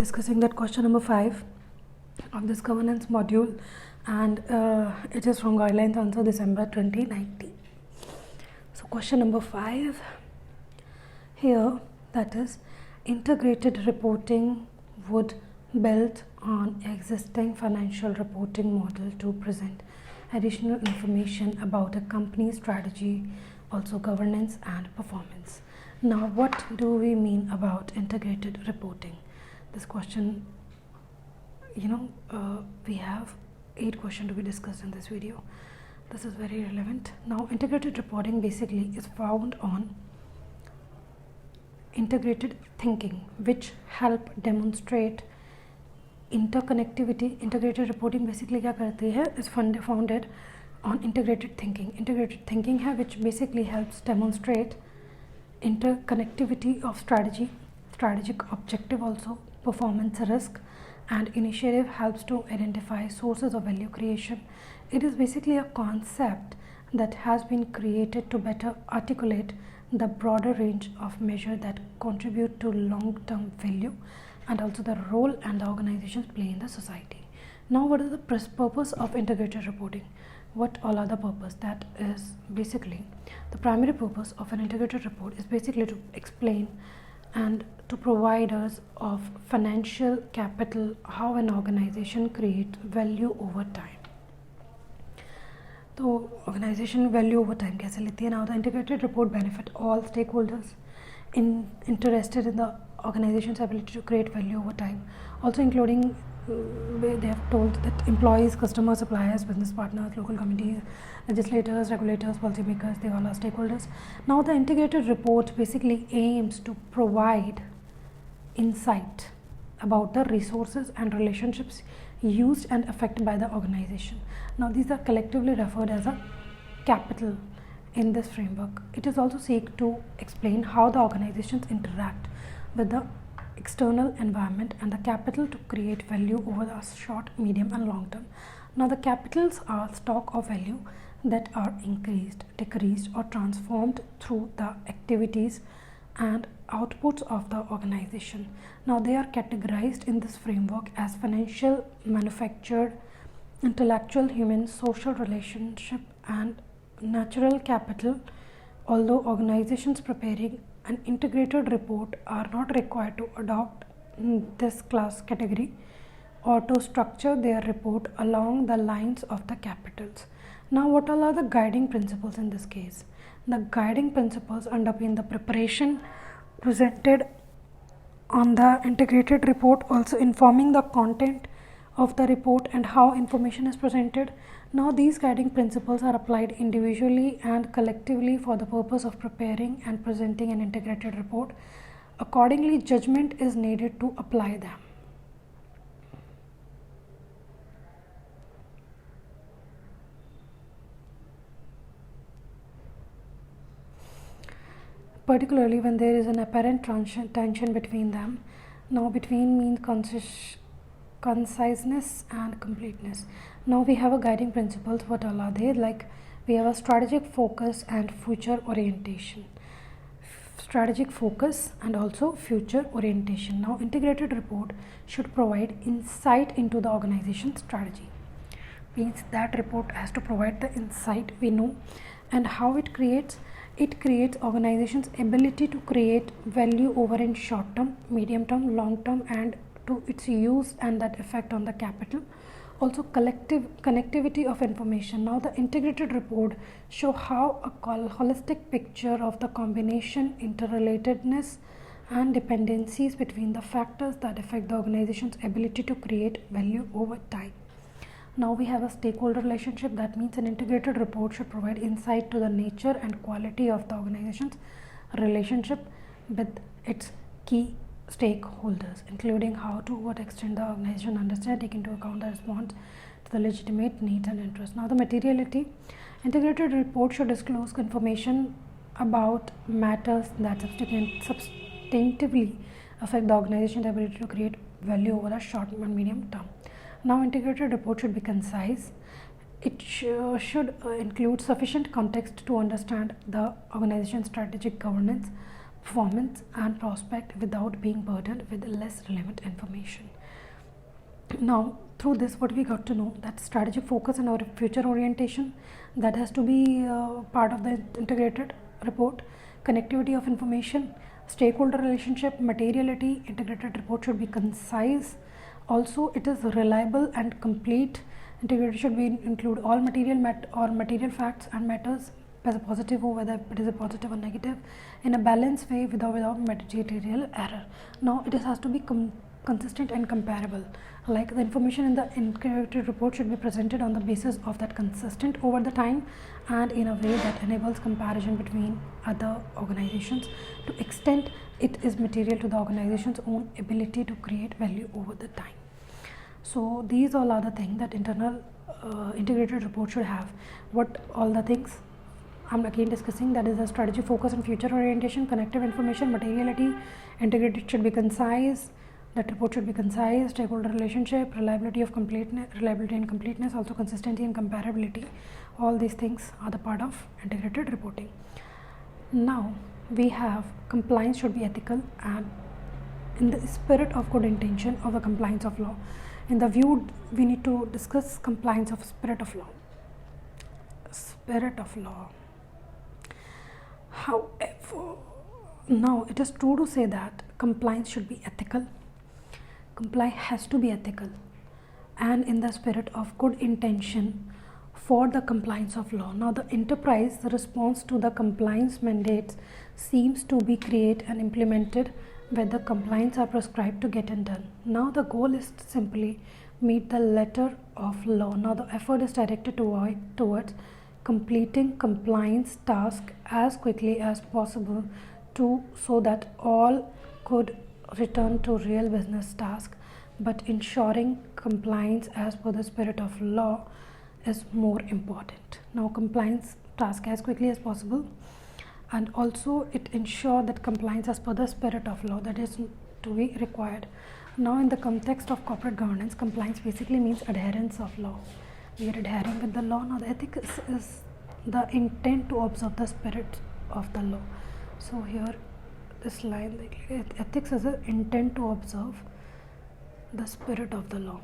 discussing that question number 5 of this governance module, and it is from Guidelines Answer December 2019. So question number 5 here, that is, integrated reporting would build on existing financial reporting model to present additional information about a company's strategy, also governance and performance. Now, what do we mean about integrated reporting? This question, we have 8 questions to be discussed in this video. This is very relevant. Now, integrated reporting basically is found on integrated thinking, which help demonstrate interconnectivity. Integrated reporting basically क्या करती है, is founded on integrated thinking. Integrated thinking है which basically helps demonstrate interconnectivity of strategy, strategic objective, also performance, risk and initiative, helps to identify sources of value creation. It is basically a concept that has been created to better articulate the broader range of measures that contribute to long-term value and also the role and the organizations play in the society. Now, what is the purpose of integrated reporting? What all are the purpose? That is basically the primary purpose of an integrated report is basically to explain and to provide us of financial capital, how an organization creates value over time. तो organization value over time कैसे लेती है? Now the integrated report benefit all stakeholders interested in the organization's ability to create value over time, also including they have told that employees, customers, suppliers, business partners, local committees, legislators, regulators, policymakers, they all are stakeholders. Now the integrated report basically aims to provide insight about the resources and relationships used and affected by the organization. Now these are collectively referred as a capital in this framework. It is also seek to explain how the organizations interact with the external environment and the capital to create value over the short, medium and long term. Now the capitals are stock of value that are increased, decreased or transformed through the activities and outputs of the organization. Now they are categorized in this framework as financial, manufactured, intellectual, human, social, relationship and natural capital. Although organizations preparing an integrated report are not required to adopt this class category or to structure their report along the lines of the capitals. Now, what all are the guiding principles in this case? The guiding principles underpin the preparation presented on the integrated report, also informing the content of the report and how information is presented. Now these guiding principles are applied individually and collectively for the purpose of preparing and presenting an integrated report. Accordingly, judgment is needed to apply them. Particularly when there is an apparent tension between them. Now between means conciseness and completeness. Now we have a guiding principles. What all are they? Like we have a strategic focus and future orientation. Strategic focus and also future orientation. Now integrated report should provide insight into the organization's strategy. Means that report has to provide the insight we know and how it creates organization's ability to create value over in short term, medium term, long term and to its use and that effect on the capital. Also collective connectivity of information. Now the integrated report show how a holistic picture of the combination, interrelatedness and dependencies between the factors that affect the organization's ability to create value over time. Now we have a stakeholder relationship. That means an integrated report should provide insight to the nature and quality of the organization's relationship with its key stakeholders, including how to what extent the organization understand, take into account the response to the legitimate needs and interests. Now the materiality. Integrated report should disclose information about matters that substantively affect the organization's ability to create value over a short and medium term. Now integrated report should be concise. It should include sufficient context to understand the organization's strategic governance, performance and prospect without being burdened with less relevant information. Now, through this, what we got to know that strategic focus and our future orientation, that has to be part of the integrated report. Connectivity of information, stakeholder relationship, materiality. Integrated report should be concise. Also, it is reliable and complete. Integrated should be include all material facts and matters as a positive or whether it is a positive or negative in a balanced way without material error. Now, it has to be consistent and comparable. Like the information in the integrated report should be presented on the basis of that consistent over the time and in a way that enables comparison between other organizations to extent it is material to the organization's own ability to create value over the time. So these all are the things that integrated report should have. What all the things I'm again discussing, that is a strategy focus and future orientation, connective information, materiality. Integrated should be concise. That report should be concise, stakeholder relationship, reliability and completeness, also consistency and comparability. All these things are the part of integrated reporting. Now we have compliance should be ethical and in the spirit of good intention of the compliance of law. In the view, we need to discuss compliance of spirit of law. Spirit of law. However, now it is true to say that compliance should be ethical. Compliance has to be ethical and in the spirit of good intention for the compliance of law. Now the enterprise, the response to the compliance mandates seems to be created and implemented where the compliance are prescribed to get it done. Now the goal is to simply meet the letter of law. Now the effort is directed towards completing compliance task as quickly as possible so that all could return to real business task, but ensuring compliance as per the spirit of law is more important. Now compliance task as quickly as possible and also it ensure that compliance as per the spirit of law, that is to be required. Now in the context of corporate governance, compliance basically means adherence of law. We are adhering with the law. Now the ethics is the intent to observe the spirit of the law. So here this line, ethics is an intent to observe the spirit of the law.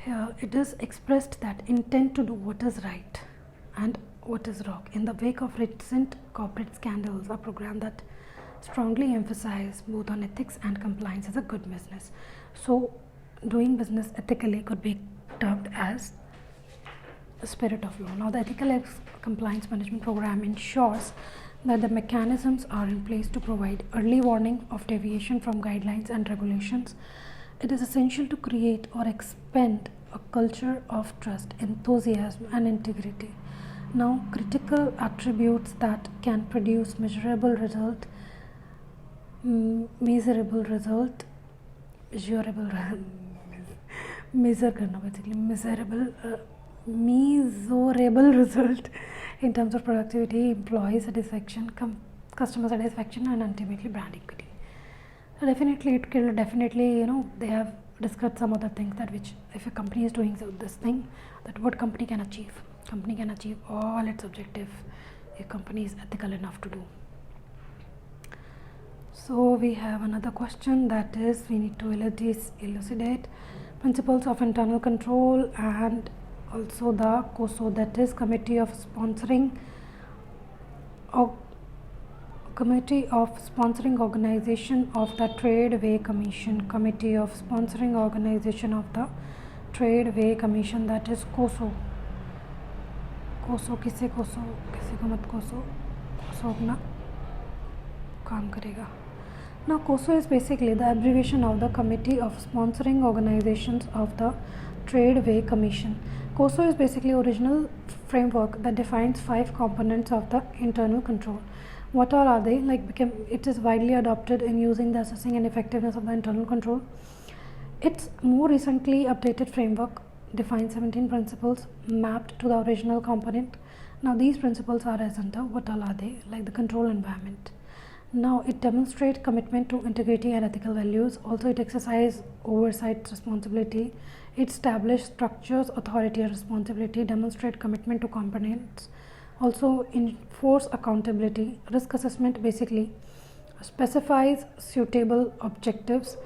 Here it is expressed that intent to do what is right and what is wrong. In the wake of recent corporate scandals, a program that strongly emphasizes both on ethics and compliance is a good business. So doing business ethically could be termed as the spirit of law. Now the ethical compliance management program ensures that the mechanisms are in place to provide early warning of deviation from guidelines and regulations. It is essential to create or expand a culture of trust, enthusiasm and integrity. Now critical attributes that can produce measurable result in terms of productivity, employee satisfaction, customer satisfaction and ultimately brand equity. So definitely it will definitely, they have discussed some other things that which if a company is doing this thing, that what company can achieve. Company can achieve all its objective if company is ethical enough to do. So we have another question, that is we need to elucidate principles of internal control and also the COSO, that is Committee of Sponsoring Organization of the Tradeway Commission. Committee of Sponsoring Organization of the Tradeway Commission, that is COSO. COSO किसी को मत COSO अपना काम करेगा. Now COSO is basically the abbreviation of the Committee of Sponsoring Organizations of the Tradeway Commission. COSO is basically original framework that defines 5 components of the internal control. What are they? It is widely adopted in using the assessing and effectiveness of the internal control. Its more recently updated framework defines 17 principles mapped to the original component. Now these principles are as under, what all are they? Like the control environment. Now it demonstrates commitment to integrity and ethical values. Also it exercises oversight responsibility. It establishes structures, authority and responsibility, demonstrate commitment to components, Also enforce accountability. Risk assessment basically specifies suitable objectives.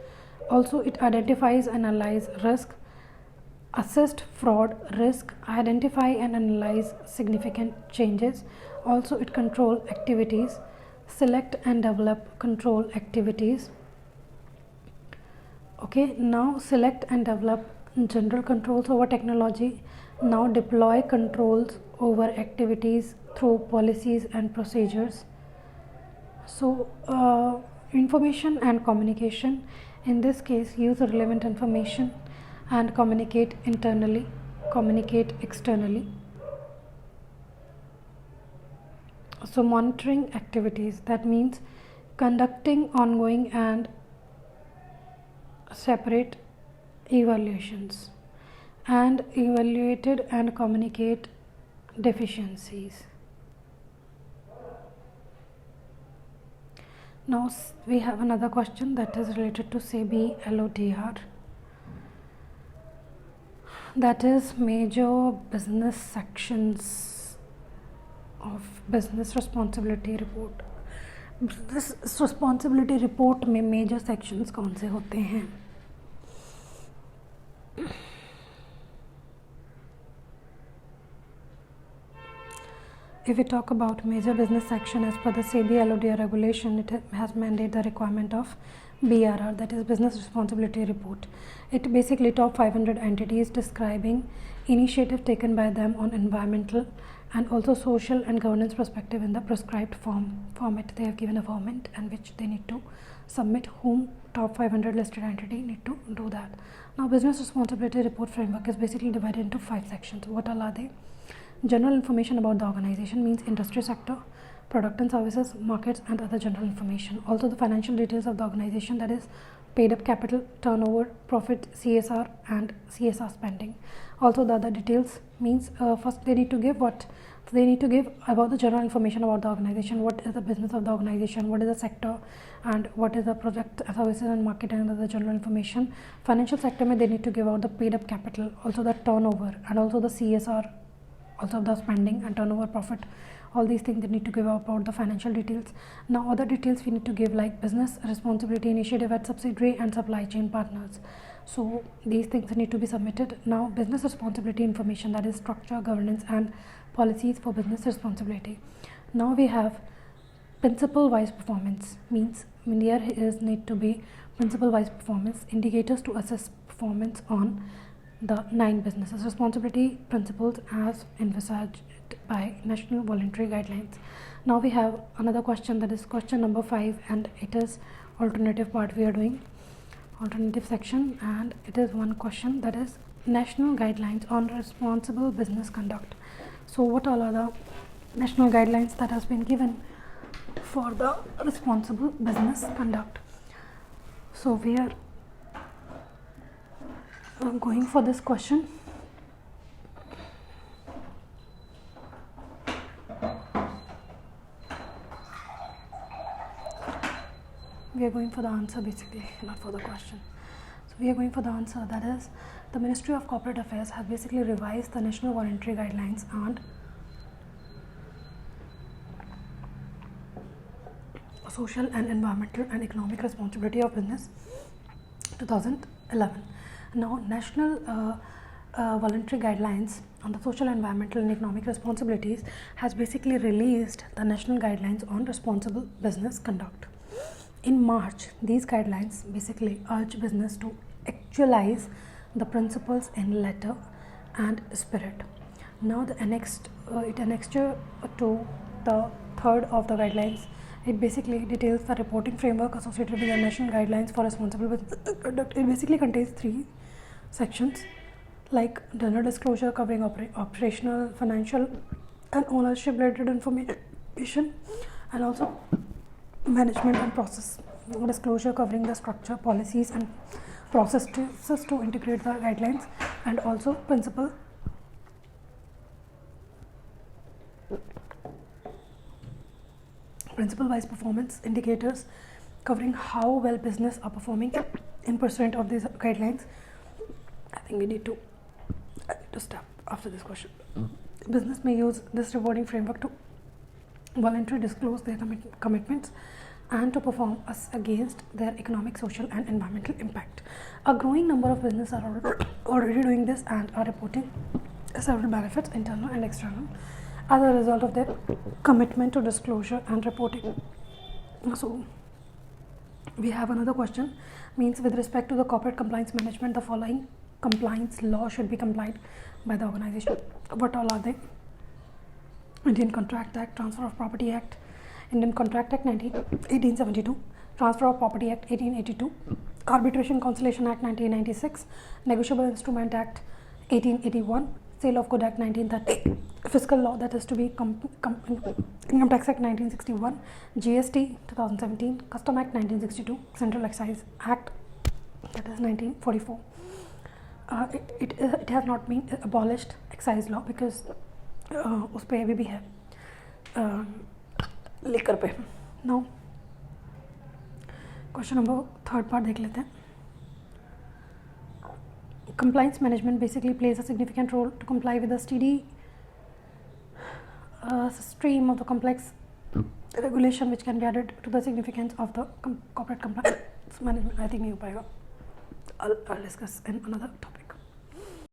Also it identifies and analyze risk, assessed fraud risk, identify and analyze significant changes. Also it control activities, select and develop control activities. Okay, now select and develop general controls over technology. Now deploy controls over activities through policies and procedures. So information and communication, in this case use relevant information and communicate internally, communicate externally. So monitoring activities, that means conducting ongoing and separate evaluations and evaluated and communicate deficiencies. Now we have another question that is related to SEBI LODR, that is major business sections of business responsibility report. Business responsibility report में major sections कौन से होते हैं? If we talk about major business section, as per the SEBI LODR regulation, it has mandated the requirement of BRR, that is Business Responsibility Report. It basically top 500 entities describing initiative taken by them on environmental and also social and governance perspective in the prescribed format. They have given a format and which they need to submit, whom top 500 listed entity need to do that. Now Business Responsibility Report framework is basically divided into 5 sections. What all are they? General information about the organization, means industry sector, product and services, markets and other general information. Also the financial details of the organization, that is paid up capital, turnover, profit, CSR and CSR spending. Also the other details means first they need to give what? They need to give about the general information about the organization, what is the business of the organization, what is the sector and what is the product, services and market and other general information. Financial sector mein they need to give out the paid up capital, also the turnover and also the CSR, also the spending and turnover, profit, all these things they need to give about the financial details. Now other details we need to give like business responsibility initiative at subsidiary and supply chain partners. So these things need to be submitted. Now business responsibility information, that is structure, governance and policies for business responsibility. Now we have principle wise performance, means here is need to be principle wise performance indicators to assess performance on the 9 businesses responsibility principles as envisaged by National Voluntary Guidelines. Now we have another question, that is question number 5, and it is alternative part. We are doing alternative section and it is one question, that is National Guidelines on Responsible Business Conduct. So what all are the national guidelines that has been given for the responsible business conduct? So we are going for this question. We are going for the answer basically, not for the question. So we are going for the answer, that is the Ministry of Corporate Affairs has basically revised the National Voluntary Guidelines on Social and Environmental and Economic Responsibility of Business 2011. Now National Voluntary Guidelines on the Social, Environmental and Economic Responsibilities has basically released the National Guidelines on Responsible Business Conduct. In March, these guidelines basically urge business to actualize the principles in letter and spirit. Now the annexed to the third of the guidelines, it basically details the reporting framework associated with the National Guidelines for Responsible Business Conduct. It basically contains 3 sections like general disclosure covering operational, financial and ownership related information, and also management and process disclosure covering the structure, policies and processes to integrate the guidelines, and also principle wise performance indicators covering how well business are performing in pursuit of these guidelines. I think we need to stop after this question. business may use this reporting framework to voluntarily disclose their commitments and to perform against their economic, social, and environmental impact. A growing number of businesses are already doing this and are reporting several benefits, internal and external, as a result of their commitment to disclosure and reporting. So, we have another question, means with respect to the corporate compliance management, the following compliance law should be complied by the organization. What all are they? Indian Contract Act, Transfer of Property Act, Indian Contract Act 1872, Transfer of Property Act 1882, Arbitration Conciliation Act 1996, Negotiable Instrument Act 1881, Sale of Good Act 1930, Fiscal Law, that is to be Income Tax Act 1961, GST 2017, Custom Act 1962, Central Excise Act, that is 1944. It has not been abolished, excise law, because उस पे अभी भी है liquor पे. Now question number third part देख लेते हैं. Compliance management basically plays a significant role to comply with the steady stream of the complex regulation which can be added to the significance of the corporate compliance management. I think नहीं हो पाएगा. I'll discuss in another topic.